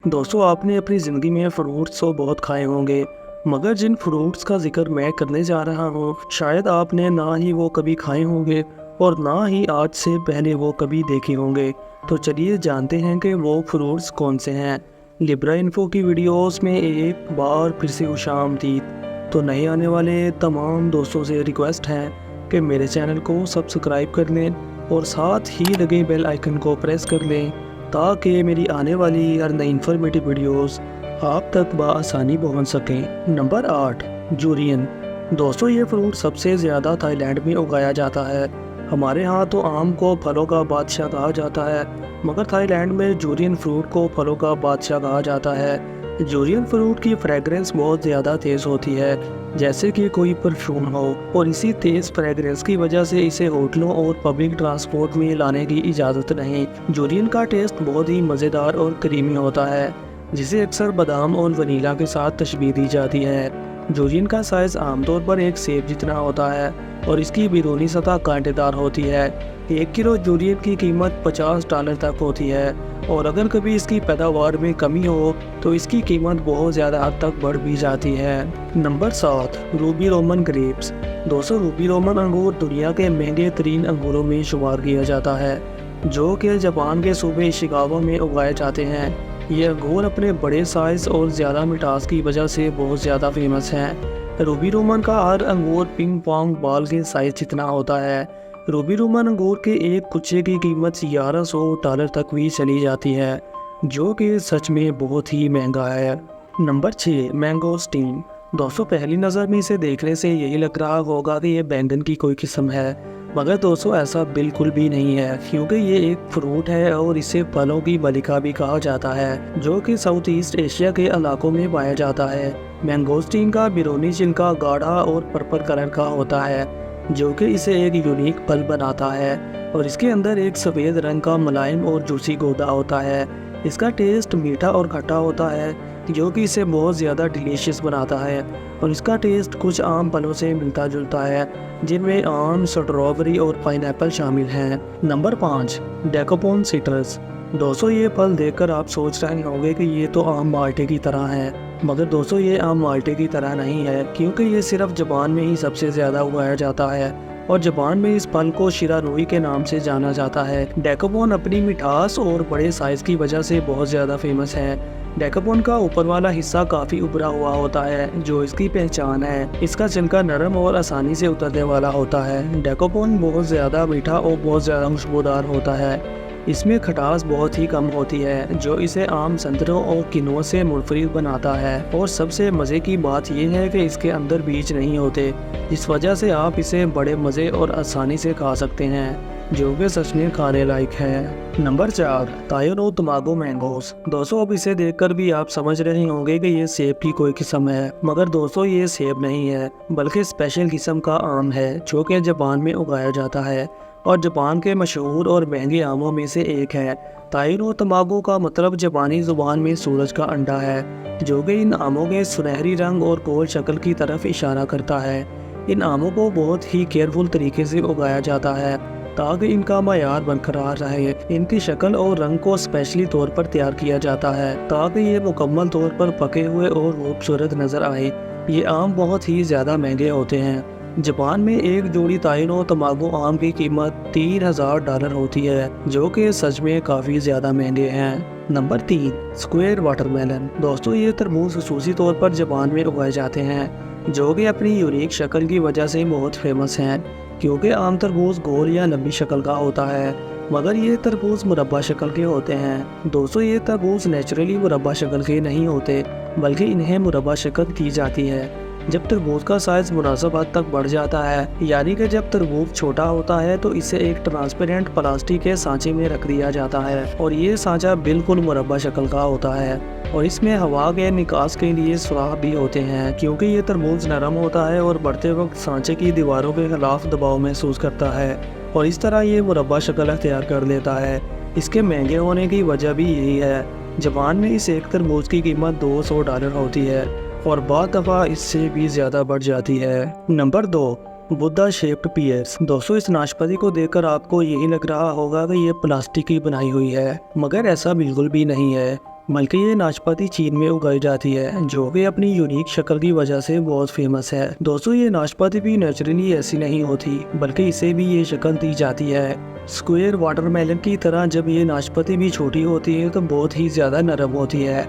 दोस्तों आपने अपनी ज़िंदगी में फ्रूट्स तो बहुत खाए होंगे, मगर जिन फ्रूट्स का जिक्र मैं करने जा रहा हूँ शायद आपने ना ही वो कभी खाए होंगे और ना ही आज से पहले वो कभी देखे होंगे। तो चलिए जानते हैं कि वो फ्रूट्स कौन से हैं। लिब्रा इन्फो की वीडियोस में एक बार फिर से खुशामदीद। तो नए आने वाले तमाम दोस्तों से रिक्वेस्ट है कि मेरे चैनल को सब्सक्राइब कर लें और साथ ही लगे बेल आइकन को प्रेस कर लें ताकि मेरी आने वाली हर नई इन्फॉर्मेटिव वीडियोस आप तक बआसानी पहुंच सकें। नंबर 8, जूरियन। दोस्तों ये फ्रूट सबसे ज़्यादा थाईलैंड में उगाया जाता है। हमारे यहाँ तो आम को फलों का बादशाह कहा जाता है, मगर थाईलैंड में जूरियन फ्रूट को फलों का बादशाह कहा जाता है। जूरियन फ्रूट की फ्रेगरेंस बहुत ज़्यादा तेज़ होती है, जैसे कि कोई परफ्यूम हो, और इसी तेज़ फ्रेगरेंस की वजह से इसे होटलों और पब्लिक ट्रांसपोर्ट में लाने की इजाज़त नहीं। जूरियन का टेस्ट बहुत ही मज़ेदार और क्रीमी होता है, जिसे अक्सर बादाम और वनीला के साथ तशबीह दी जाती है। जूरियन का साइज़ आमतौर पर एक सेब जितना होता है और इसकी बैरूनी सतह कांटेदार होती है। 1 किलो जूरियन की कीमत $50 तक होती है, और अगर कभी इसकी पैदावार में कमी हो तो इसकी कीमत बहुत ज़्यादा हद तक बढ़ भी जाती है। Number 7, Ruby Roman grapes. दोस्तों रूबी रोमन अंगूर दुनिया के महंगे तरीन अंगूरों में शुमार किया जाता है, जो कि जापान के सूबे शिकागो में उगाए जाते हैं। ये अंगूर अपने बड़े साइज़ और ज़्यादा मिठास की वजह से बहुत ज़्यादा फेमस हैं। रूबी रोमन का हर अंगूर पिंग पोंग बॉल के साइज़ जितना होता है। रूबी रोमन अंगूर के एक गुच्छे की कीमत $1100 तक भी चली जाती है, जो कि सच में बहुत ही महंगा है। Number 6, mangosteen. दोस्तों पहली नज़र में इसे देखने से यही लग रहा होगा कि ये बैंगन की कोई किस्म है, मगर दोस्तों ऐसा बिल्कुल भी नहीं है, क्योंकि ये एक फ्रूट है और इसे फलों की मलिका भी कहा जाता है, जो कि साउथ ईस्ट एशिया के इलाकों में पाया जाता है। मैंगोस्टीन का बैरूनी छिलका गाढ़ा और पर्पल कलर का होता है, जो कि इसे एक यूनिक फल बनाता है, और इसके अंदर एक सफ़ेद रंग का मुलायम और जूसी गूदा होता है। इसका टेस्ट मीठा और खट्टा होता है, जो कि इसे बहुत ज़्यादा डिलीशियस बनाता है, और इसका टेस्ट कुछ आम फलों से मिलता जुलता है, जिनमें आम, स्ट्रॉबेरी और पाइनएप्पल शामिल हैं। Number 5, Dekopon citrus. दोस्तों ये फल देखकर आप सोच रहे होंगे कि ये तो आम माल्टे की तरह है, मगर दोस्तों ये आम माल्टे की तरह नहीं है, क्योंकि ये सिर्फ जापान में ही सबसे ज़्यादा उगाया जाता है, और जापान में इस फल को शिरानुई के नाम से जाना जाता है। डेकोपोन अपनी मिठास और बड़े साइज़ की वजह से बहुत ज़्यादा फेमस है। डेकोपोन का ऊपर वाला हिस्सा काफ़ी उभरा हुआ होता है, जो इसकी पहचान है। इसका छिलका नरम और आसानी से उतरने वाला होता है। डेकोपोन बहुत ज़्यादा मीठा और बहुत ज़्यादा खुशबूदार होता है। इसमें खटास बहुत ही कम होती है, जो इसे आम संतरों और किनुआ से मुनफरिद बनाता है। और सबसे मज़े की बात यह है कि इसके अंदर बीज नहीं होते, जिस वजह से आप इसे बड़े मज़े और आसानी से खा सकते हैं, जो कि सच में खाने लायक है। Number 4, Taiyo no Tamago mangoes. दोस्तों अब इसे देखकर भी आप समझ रहे होंगे कि ये सेब की कोई किस्म है, मगर दोस्तों ये सेब नहीं है, बल्कि स्पेशल किस्म का आम है, जो कि जापान में उगाया जाता है और जापान के मशहूर और महंगे आमों में से एक है। तायोनो तमागो का मतलब जापानी ज़ुबान में सूरज का अंडा है, जो कि इन आमों के सुनहरी रंग और गोल शक्ल की तरफ इशारा करता है। इन आमों को बहुत ही केयरफुल तरीके से उगाया जाता है, ताकि इनका मयार बरकरार रहे। इनकी शक्ल और रंग को स्पेशली तौर पर तैयार किया जाता है, ताकि ये मुकम्मल तौर पर पके हुए और खूबसूरत नज़र आए। ये आम बहुत ही ज़्यादा महंगे होते हैं। जापान में एक जोड़ी ताइनो तमागो आम की कीमत $3000 होती है, जो कि सच में काफ़ी ज़्यादा महंगे हैं। Number 3, square watermelon. दोस्तों ये तरबूज खसूसी तौर पर जापान में उगाए जाते हैं, जो कि अपनी यूनिक शक्ल की वजह से बहुत फेमस हैं, क्योंकि आम तरबूज गोल या लंबी शक्ल का होता है, मगर ये तरबूज मुरब्बा शक्ल के होते हैं। दोस्तों ये तरबूज नेचुरली मुरब्बा शक्ल के नहीं होते, बल्कि इन्हें मुरब्बा शक्ल की जाती है जब तरबूज का साइज मुनासिब हद तक बढ़ जाता है। यानी कि जब तरबूज छोटा होता है तो इसे एक ट्रांसपेरेंट प्लास्टिक के सांचे में रख दिया जाता है, और ये सांचा बिल्कुल मुरब्बा शक्ल का होता है, और इसमें हवा के निकास के लिए सुराख भी होते हैं, क्योंकि ये तरबूज नरम होता है और बढ़ते वक्त सांचे की दीवारों के खिलाफ दबाव महसूस करता है, और इस तरह ये मुरब्बा शक्ल अख्तियार कर लेता है। इसके महंगे होने की वजह भी यही है। जापान में इस एक तरबूज की कीमत $200 होती है, और बाद दफ़ा इससे भी ज़्यादा बढ़ जाती है। Number 2, Buddha shaped pears. दोस्तों इस नाशपाती को देखकर आपको यही लग रहा होगा कि ये प्लास्टिक की बनाई हुई है, मगर ऐसा बिल्कुल भी नहीं है। बल्कि ये नाशपाती चीन में उगाई जाती है, जो कि अपनी यूनिक शक्ल की वजह से बहुत फेमस है। दोस्तों, ये नाशपाती भी नेचुरली ऐसी नहीं होती, बल्कि इसे भी ये शक्ल दी जाती है स्क्वायर वाटरमेलन की तरह। जब ये नाशपाती भी छोटी होती है तो बहुत ही ज़्यादा नरम होती है,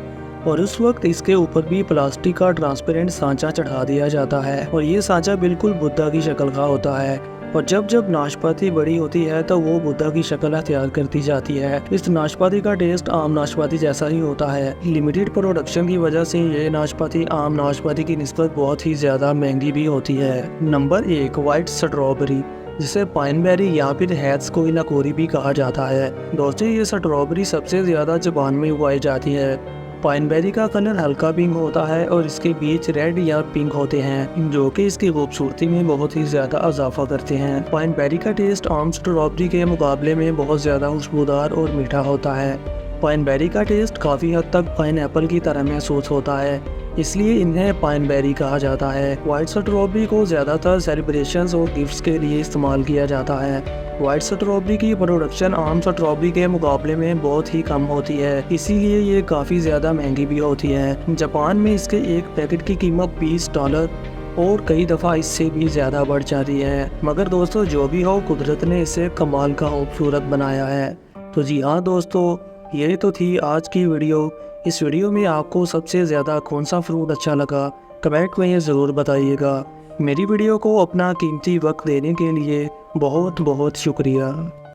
और उस वक्त इसके ऊपर भी प्लास्टिक का ट्रांसपेरेंट सांचा चढ़ा दिया जाता है, और ये सांचा बिल्कुल बुद्धा की शक्ल का होता है। और जब जब नाशपाती बड़ी होती है तो वो बुद्धा की शक्ल अख्तियार करती जाती है। इस नाशपाती का टेस्ट आम नाशपाती जैसा ही होता है। लिमिटेड प्रोडक्शन की वजह से ये नाशपाती आम नाशपाती की निस्बत बहुत ही ज़्यादा महंगी भी होती है। नंबर 1, वाइट स्ट्रॉबेरी, जिसे पाइनबेरी या फिर हैत्स कोइलाकोरी भी कहा जाता है। दोस्तों, ये स्ट्रॉबेरी सबसे ज़्यादा जापान में उगाई जाती है। पाइनबेरी का कलर हल्का पिंक होता है और इसके बीच रेड या पिंक होते हैं, जो कि इसकी खूबसूरती में बहुत ही ज़्यादा इजाफा करते हैं। पाइनबेरी का टेस्ट आम स्ट्रॉबेरी के मुकाबले में बहुत ज़्यादा खुशबूदार और मीठा होता है। पाइनबेरी का टेस्ट काफ़ी हद तक पाइनएप्पल की तरह महसूस होता है, इसलिए इन्हें पाइनबेरी कहा जाता है। वाइट स्ट्रॉबेरी को ज़्यादातर सेलिब्रेशंस और गिफ्ट्स के लिए इस्तेमाल किया जाता है। वाइट स्ट्रॉबेरी की प्रोडक्शन आम स्ट्रॉबेरी के मुकाबले में बहुत ही कम होती है, इसीलिए ये काफ़ी ज़्यादा महंगी भी होती है। जापान में इसके एक पैकेट की कीमत $20 और कई दफ़ा इससे भी ज़्यादा बढ़ जाती है। मगर दोस्तों, जो भी हो, कुदरत ने इसे कमाल का खूबसूरत बनाया है। तो जी हाँ दोस्तों, ये तो थी आज की वीडियो। इस वीडियो में आपको सबसे ज़्यादा कौन सा फ्रूट अच्छा लगा, कमेंट में ये ज़रूर बताइएगा। मेरी वीडियो को अपना कीमती वक्त देने के लिए बहुत बहुत शुक्रिया।